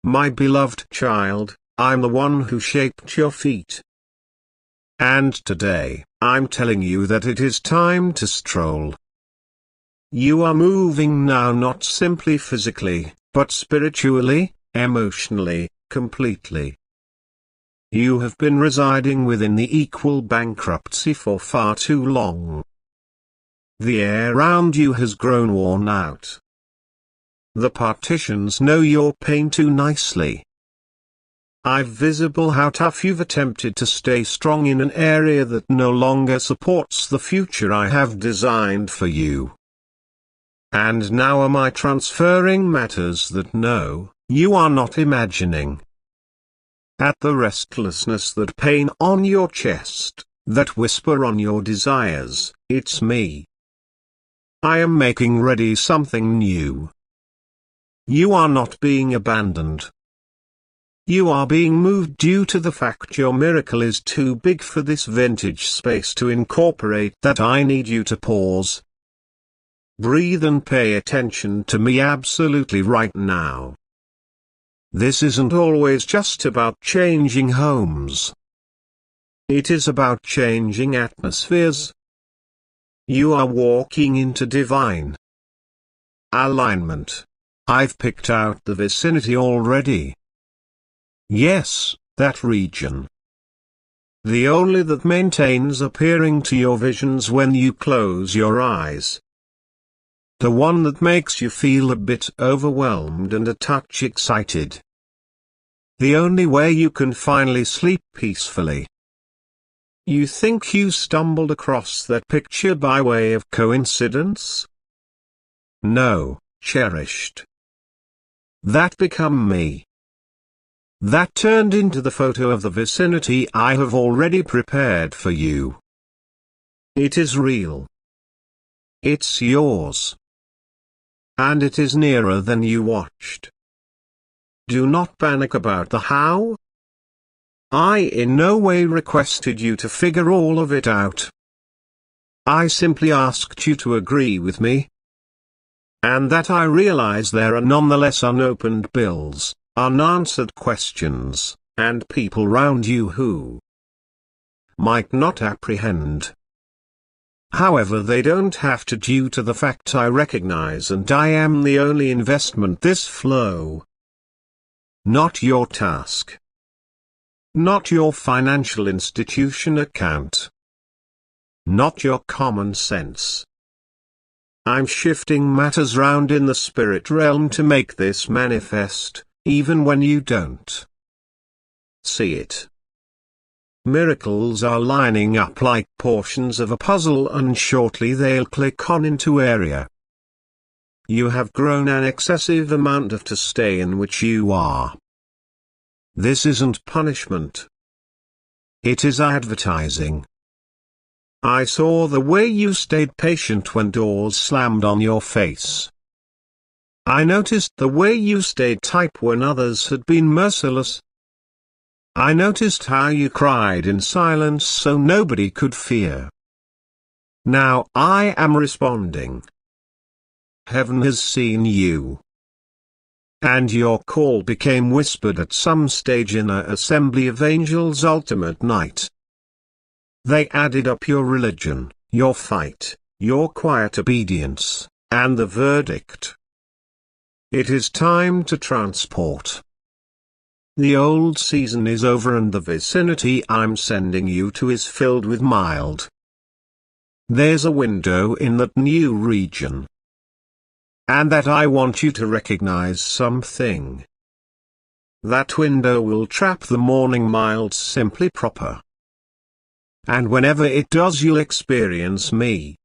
My beloved child, I'm the one who shaped your feet. And today, I'm telling you that it is time to stroll. You are moving now, not simply physically, but spiritually, emotionally, completely. You have been residing within the equal bankruptcy for far too long. The air around you has grown worn out. The partitions know your pain too nicely. I've visible how tough you've attempted to stay strong in an area that no longer supports the future I have designed for you. And now am I transferring matters that no, you are not imagining. At the restlessness, that pain on your chest, that whisper on your desires, it's me. I am making ready something new. You are not being abandoned. You are being moved due to the fact your miracle is too big for this vintage space to incorporate. That I need you to pause. Breathe and pay attention to me absolutely right now. This isn't always just about changing homes. It is about changing atmospheres. You are walking into divine alignment. I've picked out the vicinity already. Yes, that region. The only that maintains appearing to your visions when you close your eyes. The one that makes you feel a bit overwhelmed and a touch excited. The only way you can finally sleep peacefully. You think you stumbled across that picture by way of coincidence? No, cherished. That become me. That turned into the photo of the vicinity I have already prepared for you. It is real. It's yours. And it is nearer than you watched. Do not panic about the how. I in no way requested you to figure all of it out. I simply asked you to agree with me. And that I realize there are nonetheless unopened bills, unanswered questions, and people round you who might not apprehend. However, they don't have to, due to the fact I recognize and I am the only investment this flow. Not your task. Not your financial institution account. Not your common sense. I'm shifting matters round in the spirit realm to make this manifest, even when you don't see it. Miracles are lining up like portions of a puzzle, and shortly they'll click on into area. You have grown an excessive amount of to stay in which you are. This isn't punishment. It is advertising. I saw the way you stayed patient when doors slammed on your face. I noticed the way you stayed tight when others had been merciless. I noticed how you cried in silence so nobody could fear. Now I am responding. Heaven has seen you. And your call became whispered at some stage in a assembly of angels ultimate night. They added up your religion, your fight, your quiet obedience, and the verdict. It is time to transport. The old season is over and the vicinity I'm sending you to is filled with mild. There's a window in that new region. And that I want you to recognize something. That window will trap the morning mild simply proper. And whenever it does, you'll experience me.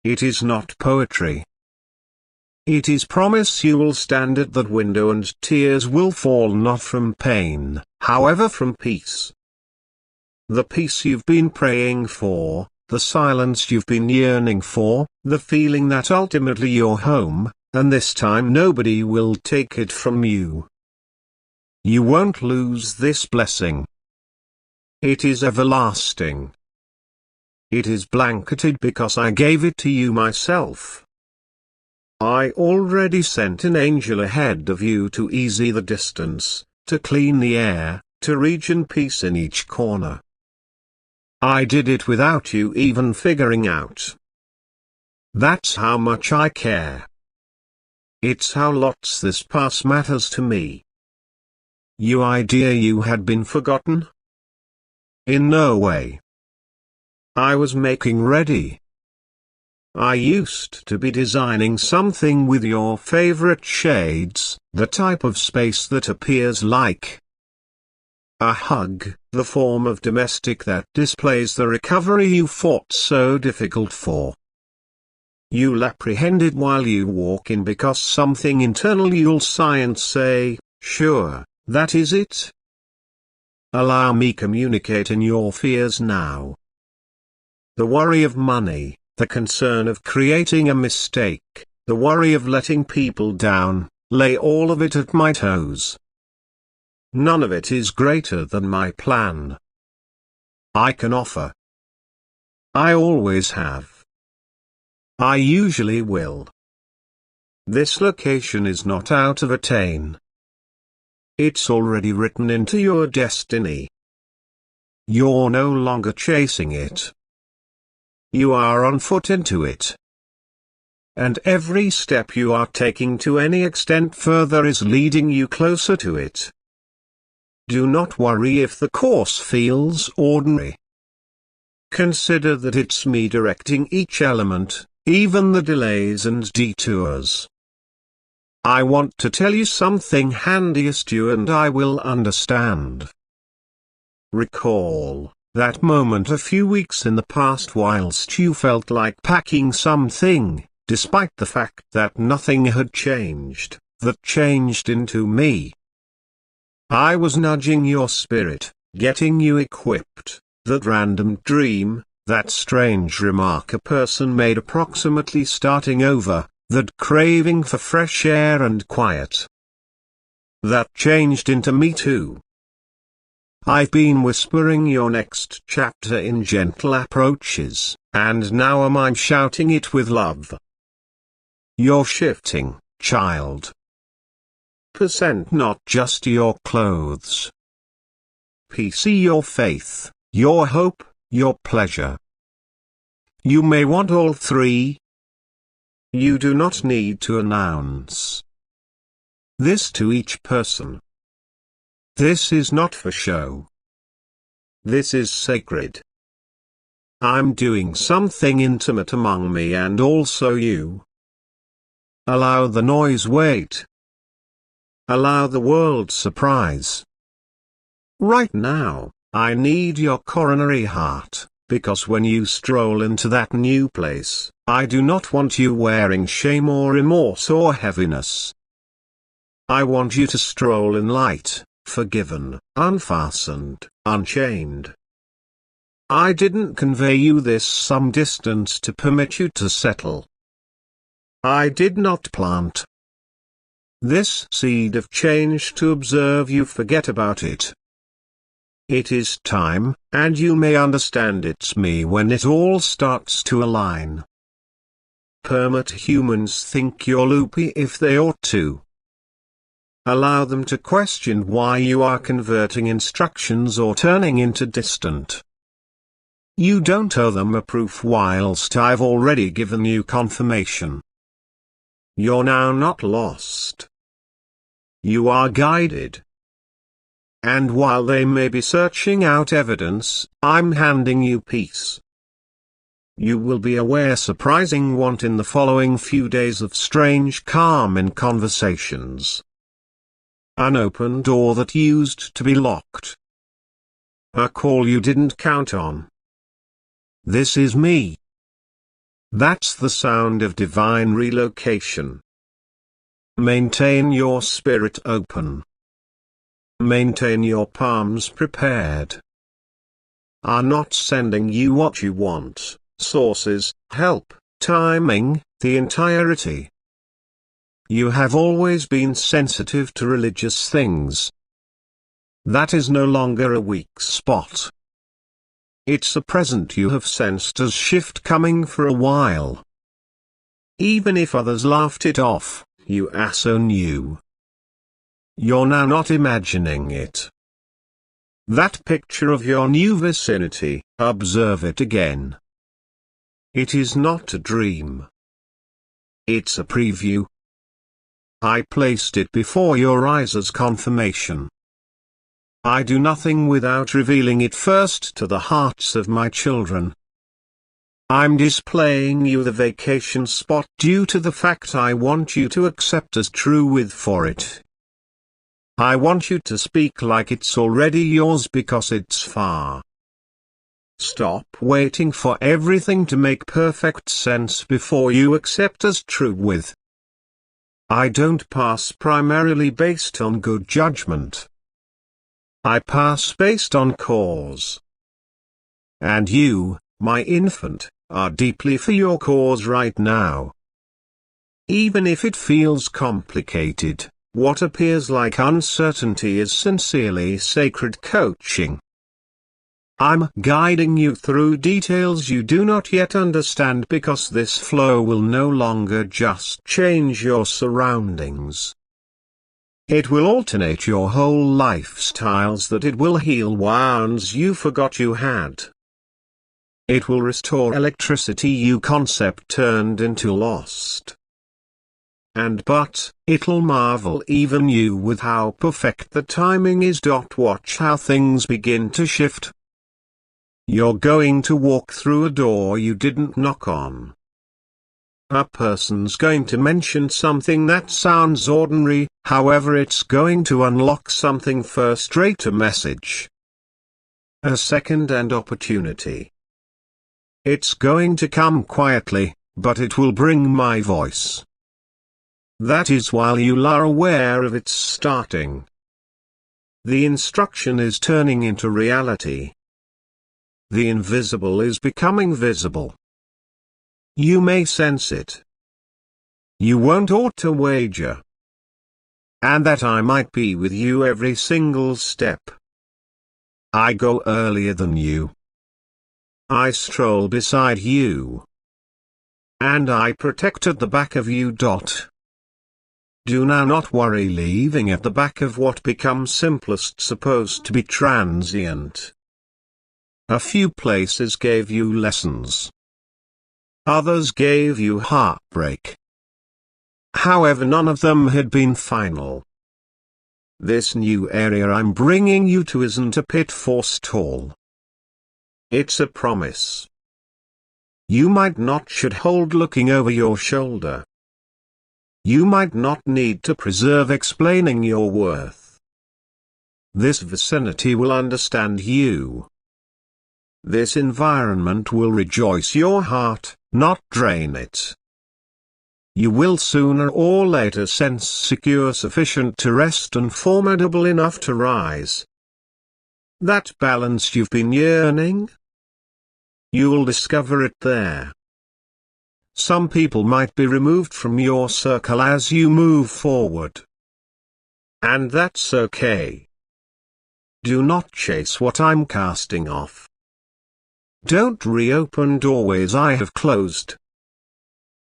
It is not poetry. It is promise. You will stand at that window and tears will fall, not from pain, however from peace. The peace you've been praying for, the silence you've been yearning for, the feeling that ultimately you're home, and this time nobody will take it from you. You won't lose this blessing. It is everlasting. It is blanketed because I gave it to you myself. I already sent an angel ahead of you to easy the distance, to clean the air, to region peace in each corner. I did it without you even figuring out. That's how much I care. It's how lots this past matters to me. You idea you had been forgotten? In no way. I was making ready. I used to be designing something with your favorite shades, the type of space that appears like a hug, the form of domestic that displays the recovery you fought so difficult for. You'll apprehend it while you walk in because something internal you'll sigh and say, sure, that is it. Allow me communicate in your fears now. The worry of money, the concern of creating a mistake, the worry of letting people down, lay all of it at my toes. None of it is greater than my plan. I can offer. I always have. I usually will. This location is not out of attain. It's already written into your destiny. You're no longer chasing it. You are on foot into it. And every step you are taking to any extent further is leading you closer to it. Do not worry if the course feels ordinary. Consider that it's me directing each element, even the delays and detours. I want to tell you something handiest you and I will understand. Recall that moment a few weeks in the past whilst you felt like packing something, despite the fact that nothing had changed, that changed into me. I was nudging your spirit, getting you equipped, that random dream, that strange remark a person made approximately starting over, that craving for fresh air and quiet. That changed into me too. I've been whispering your next chapter in gentle approaches, and now I'm shouting it with love. You're shifting, child. Percent not just your clothes. PC your faith, your hope, your pleasure. You may want all three. You do not need to announce this to each person. This is not for show. This is sacred. I'm doing something intimate among me and also you. Allow the noise wait. Allow the world surprise. Right now, I need your coronary heart, because when you stroll into that new place, I do not want you wearing shame or remorse or heaviness. I want you to stroll in light, forgiven, unfastened, unchained. I didn't convey you this some distance to permit you to settle. I did not plant this seed of change to observe you forget about it. It is time, and you may understand it's me when it all starts to align. Permit humans think you're loopy if they ought to. Allow them to question why you are converting instructions or turning into distant. You don't owe them a proof whilst I've already given you confirmation. You're now not lost. You are guided. And while they may be searching out evidence, I'm handing you peace. You will be aware surprising want in the following few days of strange calm in conversations. An open door that used to be locked. A call you didn't count on. This is me. That's the sound of divine relocation. Maintain your spirit open. Maintain your palms prepared. I'm not sending you what you want, sources, help, timing, the entirety. You have always been sensitive to religious things. That is no longer a weak spot. It's a present you have sensed as shift coming for a while. Even if others laughed it off, you also knew. You're now not imagining it. That picture of your new vicinity, observe it again. It is not a dream. It's a preview. I placed it before your eyes as confirmation. I do nothing without revealing it first to the hearts of my children. I'm displaying you the vacation spot due to the fact I want you to accept as true with for it. I want you to speak like it's already yours because it's far. Stop waiting for everything to make perfect sense before you accept as true with. I don't pass primarily based on good judgment. I pass based on cause. And you, my infant, are deeply for your cause right now. Even if it feels complicated, what appears like uncertainty is sincerely sacred coaching. I'm guiding you through details you do not yet understand because this flow will no longer just change your surroundings. It will alternate your whole lifestyles, that it will heal wounds you forgot you had. It will restore electricity you concept turned into lost. But it'll marvel even you with how perfect the timing is. Watch how things begin to shift. You're going to walk through a door you didn't knock on. A person's going to mention something that sounds ordinary, however it's going to unlock something first rate, a message. A second-hand opportunity. It's going to come quietly, but it will bring my voice. That is while you are aware of its starting. The instruction is turning into reality. The invisible is becoming visible. You may sense it. You won't auto wager. And that I might be with you every single step. I go earlier than you. I stroll beside you. And I protect at the back of you. Do now not worry leaving at the back of what becomes simplest supposed to be transient. A few places gave you lessons. Others gave you heartbreak. However, none of them had been final. This new area I'm bringing you to isn't a pit forestall. It's a promise. You might not should hold looking over your shoulder. You might not need to preserve explaining your worth. This vicinity will understand you. This environment will rejoice your heart, not drain it. You will sooner or later sense secure, sufficient to rest, and formidable enough to rise. That balance you've been yearning? You'll discover it there. Some people might be removed from your circle as you move forward. And that's okay. Do not chase what I'm casting off. Don't reopen doorways I have closed.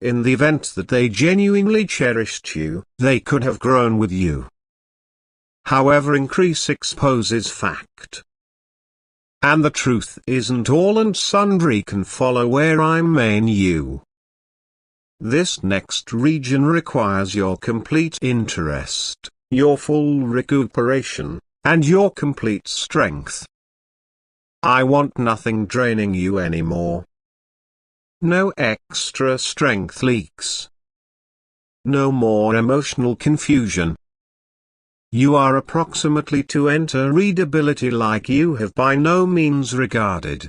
In the event that they genuinely cherished you, they could have grown with you. However, increase exposes fact. And the truth isn't all and sundry can follow where I mean you. This next region requires your complete interest, your full recuperation, and your complete strength. I want nothing draining you anymore. No extra strength leaks. No more emotional confusion. You are approximately to enter readability like you have by no means regarded.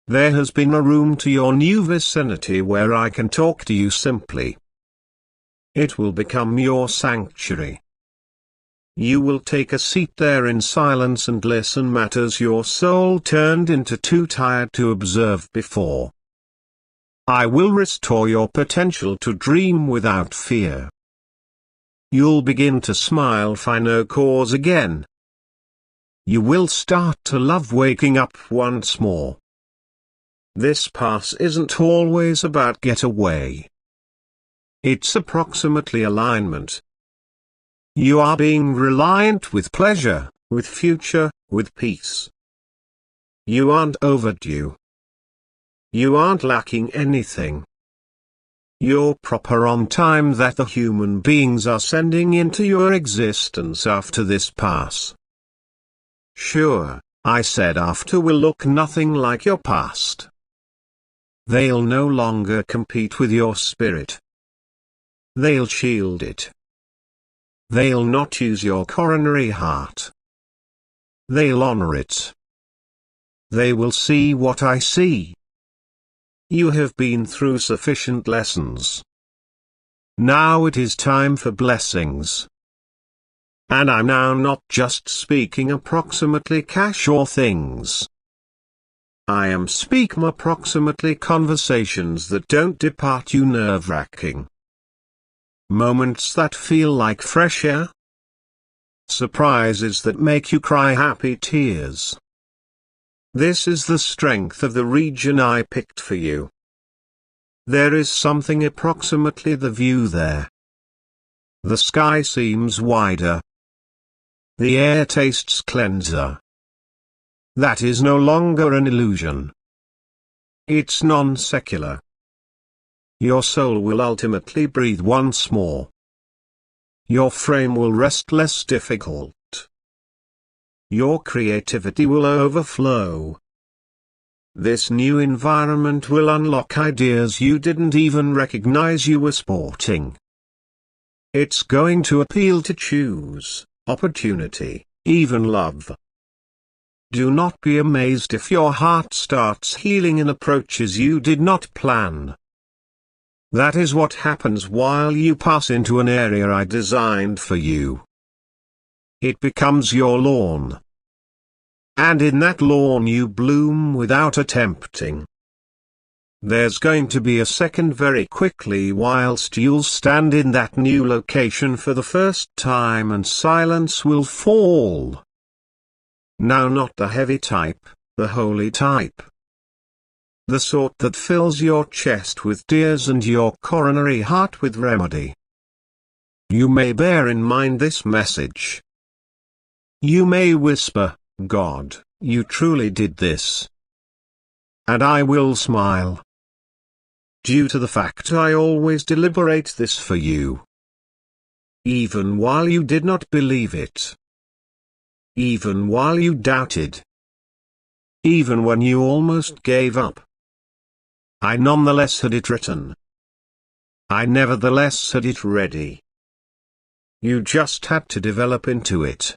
There has been a room to your new vicinity where I can talk to you simply. It will become your sanctuary. You will take a seat there in silence and listen matters your soul turned into too tired to observe before. I will restore your potential to dream without fear. You'll begin to smile for no cause again. You will start to love waking up once more. This pass isn't always about getaway. It's approximately alignment. You are being reliant with pleasure, with future, with peace. You aren't overdue. You aren't lacking anything. You're proper on time that the human beings are sending into your existence after this pass. Sure, I said after will look nothing like your past. They'll no longer compete with your spirit. They'll shield it. They'll not use your coronary heart. They'll honor it. They will see what I see. You have been through sufficient lessons. Now it is time for blessings. And I'm now not just speaking approximately cash or things. I am speaking approximately conversations that don't depart you nerve-wracking. Moments that feel like fresh air. Surprises that make you cry happy tears. This is the strength of the region I picked for you. There is something approximately the view there. The sky seems wider. The air tastes cleanser. That is no longer an illusion. It's non-secular. Your soul will ultimately breathe once more. Your frame will rest less difficult. Your creativity will overflow. This new environment will unlock ideas you didn't even recognize you were sporting. It's going to appeal to choose, opportunity, even love. Do not be amazed if your heart starts healing in approaches you did not plan. That is what happens while you pass into an area I designed for you. It becomes your lawn. And in that lawn you bloom without attempting. There's going to be a second very quickly whilst you'll stand in that new location for the first time and silence will fall. Now not the heavy type, the holy type. The sort that fills your chest with tears and your coronary heart with remedy. You may bear in mind this message. You may whisper, God, you truly did this. And I will smile. Due to the fact I always deliberate this for you. Even while you did not believe it. Even while you doubted. Even when you almost gave up. I nonetheless had it written. I nevertheless had it ready. You just had to develop into it.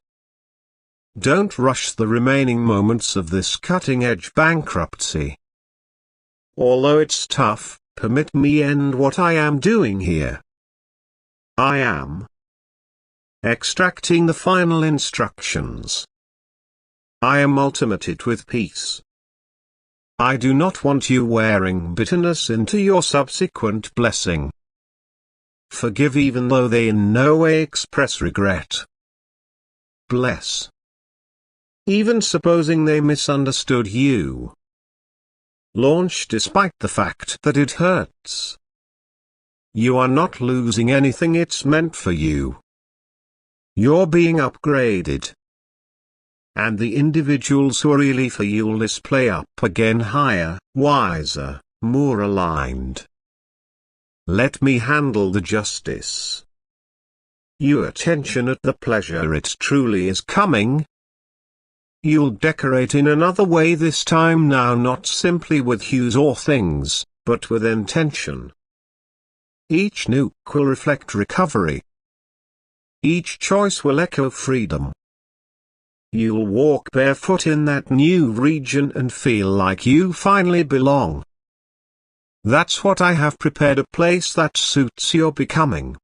Don't rush the remaining moments of this cutting-edge bankruptcy. Although it's tough, permit me end what I am doing here. I am extracting the final instructions. I am ultimated with peace. I do not want you wearing bitterness into your subsequent blessing. Forgive even though they in no way express regret. Bless. Even supposing they misunderstood you. Launch despite the fact that it hurts. You are not losing anything it's meant for you. You're being upgraded. And the individuals who are really for you will display up again higher, wiser, more aligned. Let me handle the justice. You attention at the pleasure it truly is coming. You'll decorate in another way this time now, not simply with hues or things, but with intention. Each nuke will reflect recovery. Each choice will echo freedom. You'll walk barefoot in that new region and feel like you finally belong. That's what I have prepared, a place that suits your becoming.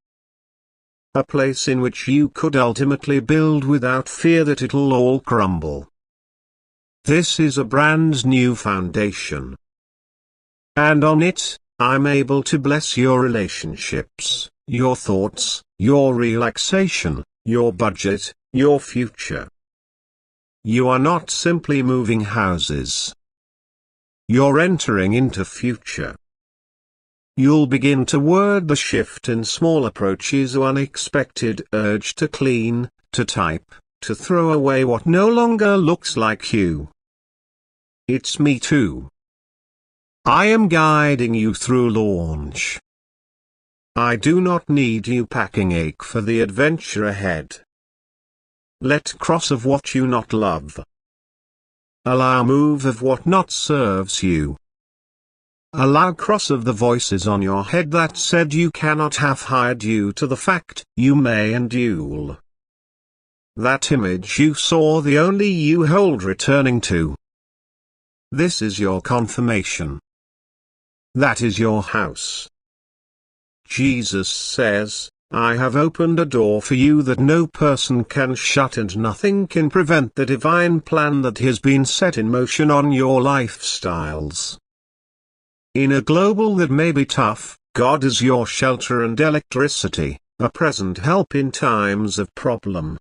A place in which you could ultimately build without fear that it'll all crumble. This is a brand new foundation. And on it, I'm able to bless your relationships, your thoughts, your relaxation, your budget, your future. You are not simply moving houses. You're entering into future. You'll begin to word the shift in small approaches or unexpected urge to clean, to type, to throw away what no longer looks like you. It's me too. I am guiding you through launch. I do not need you packing ache for the adventure ahead. Let cross of what you not love. Allow move of what not serves you. Allow cross of the voices on your head that said you cannot have hired you to the fact you may and you'll. That image you saw the only you hold returning to. This is your confirmation. That is your house. Jesus says, I have opened a door for you that no person can shut and nothing can prevent the divine plan that has been set in motion on your lifestyles. In a global that may be tough, God is your shelter and electricity, a present help in times of problem.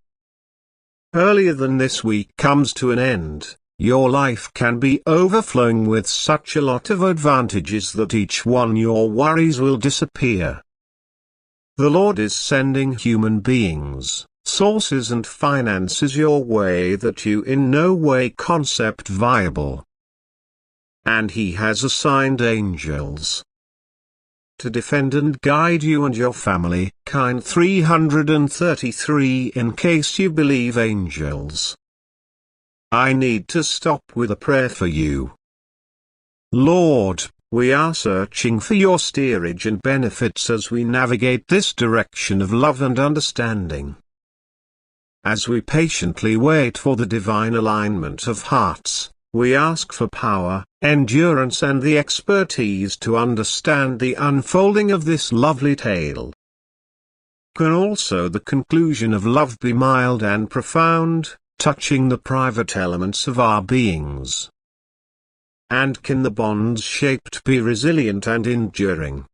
Earlier than this week comes to an end, your life can be overflowing with such a lot of advantages that each one your worries will disappear. The Lord is sending human beings, sources and finances your way that you in no way concept viable. And He has assigned angels to defend and guide you and your family. Kind 333. In case you believe angels. I need to stop with a prayer for you. Lord, we are searching for your steerage and benefits as we navigate this direction of love and understanding. As we patiently wait for the divine alignment of hearts, we ask for power, endurance and the expertise to understand the unfolding of this lovely tale. Can also the conclusion of love be mild and profound, touching the private elements of our beings? And can the bonds shaped be resilient and enduring?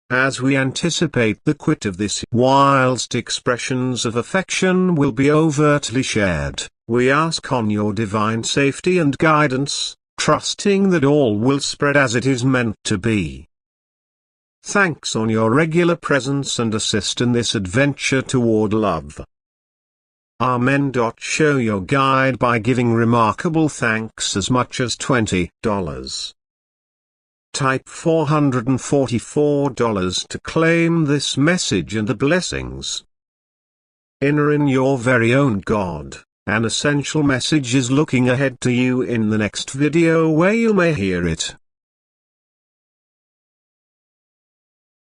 As we anticipate the quit of this, whilst expressions of affection will be overtly shared, we ask on your divine safety and guidance, trusting that all will spread as it is meant to be. Thanks on your regular presence and assist in this adventure toward love. Amen. Show your guide by giving remarkable thanks as much as $20. Type $444 to claim this message and the blessings. Inner in your very own God, an essential message is looking ahead to you in the next video where you may hear it.